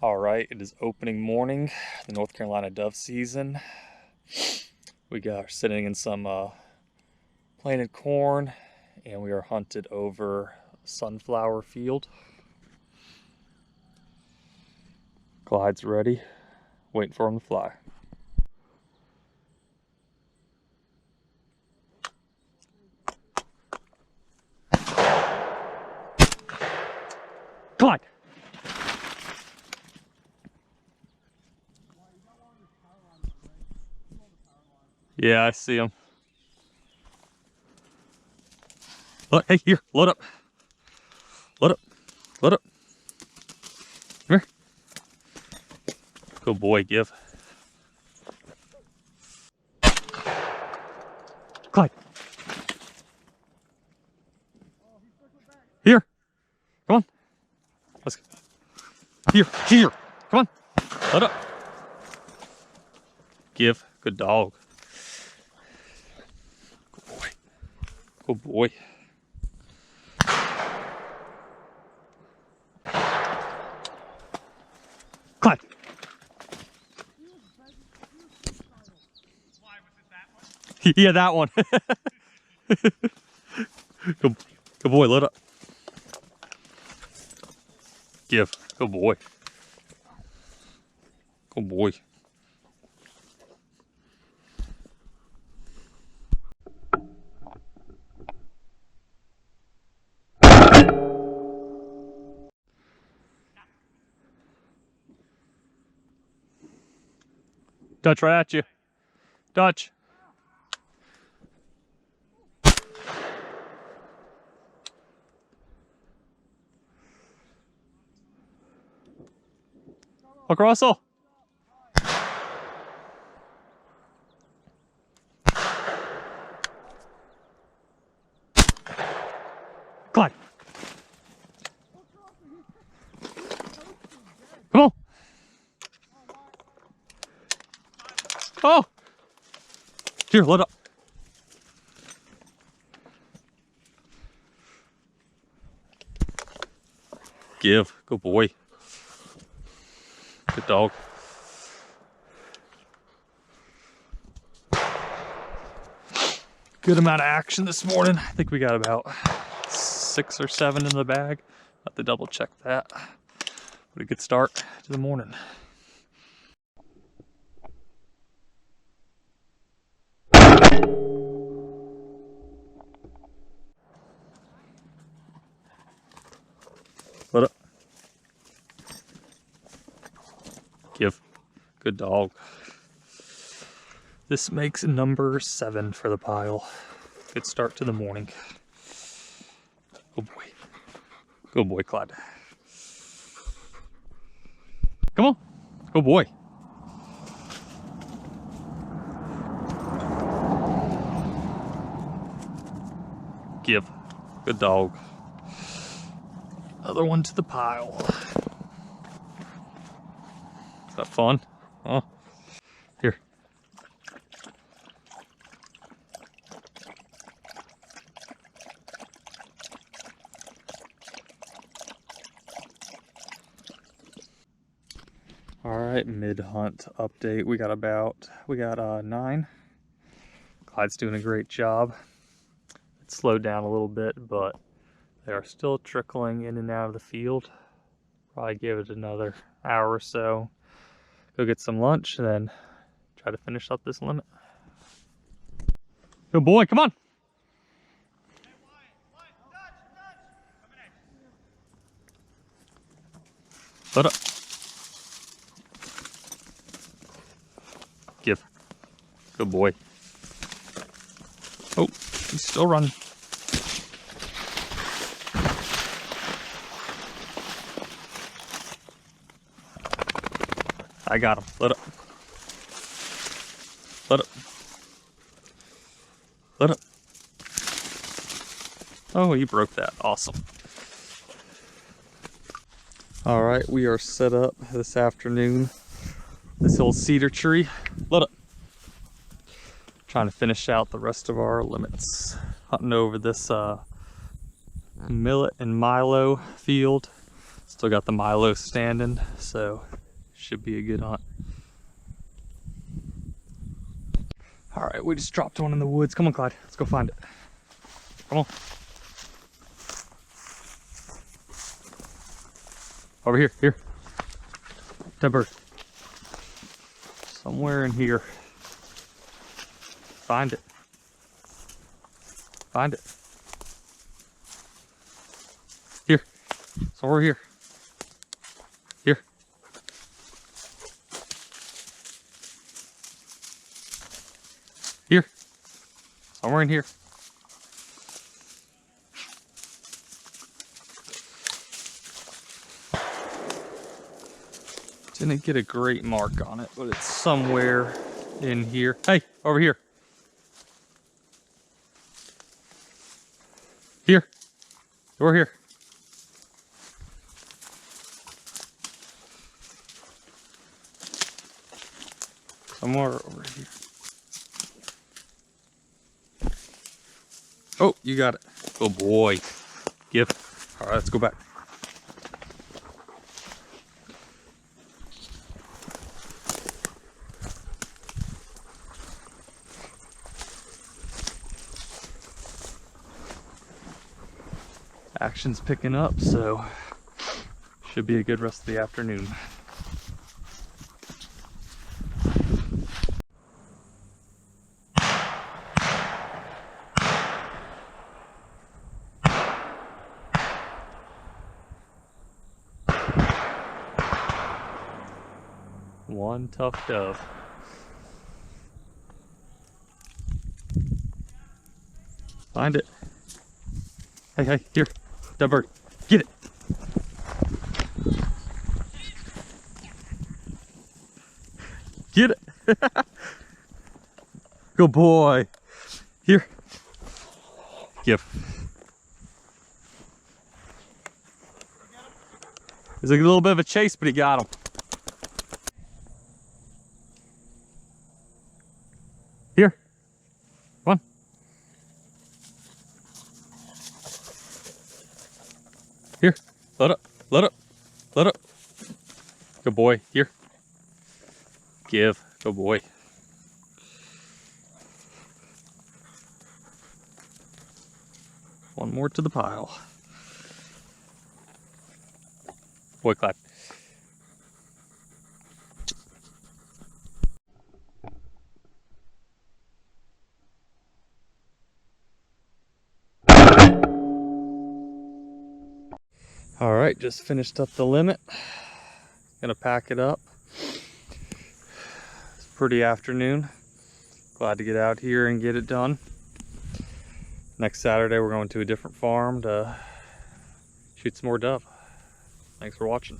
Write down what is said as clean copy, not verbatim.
All right, it is opening morning, the North Carolina dove season. We are sitting in some planted corn, and we are hunted over a sunflower field. Clyde's ready, waiting for him to fly. Clyde! Yeah, I see him. Look, hey, here, load up. Load up. Load up. Come here. Good boy, give. Clyde. Here. Come on. Let's go. Here. Come on. Load up. Give. Good dog. Good boy. Good boy. Clyde. Yeah, that one. Good boy, load up. Give. Good boy. Good boy. Dutch right at you. Dutch. Look, Russell. Clyde. Come on. Oh. Here, load up. Give. Good boy. Good dog. Good amount of action this morning. I think we got about 6 or 7 in the bag. Have to double check that. But a good start to the morning. Load up. Give. Good dog. This makes number 7 for the pile. Good start to the morning. Good boy. Good boy, Clyde. Come on. Good boy. Give. Good dog. Another one to the pile. Is that fun? Oh. Here. All right, mid-hunt update. We got 9. Clyde's doing a great job. It slowed down a little bit, but they are still trickling in and out of the field. Probably give it another hour or so. Go get some lunch, and then try to finish up this limit. Good boy, come on. Load up. Give. Good boy. Oh, he's still running. I got him. Load up. Load up. Load up. Oh, you broke that. Awesome. All right, we are set up this afternoon. This old cedar tree. Load up. Trying to finish out the rest of our limits. Hunting over this millet and milo field. Still got the Milo standing, so should be a good hunt. All right, we just dropped one in the woods. Come on, Clyde, let's go find it. Come on. Over here, here. Dead bird. Somewhere in here. Find it. Find it. Here. Somewhere here. Here. Here. Somewhere in here. Didn't get a great mark on it, but it's somewhere in here. Hey, over here. Here. Over here. Somewhere over here. Oh, you got it. Good boy. Give. All right, let's go back. Action's picking up, so should be a good rest of the afternoon. One tough dove. Find it. Hey, hey, here. Dead bird. Get it. Get it. Good boy. Here. Give. It was a little bit of a chase, but he got him. Here. Come on. Here. Let up. Let up. Let up. Good boy. Here. Give. Good boy. One more to the pile. Boy, Clyde. All right, just finished up the limit. Gonna pack it up. It's a pretty afternoon. Glad to get out here and get it done. Next Saturday, we're going to a different farm to shoot some more dove. Thanks for watching.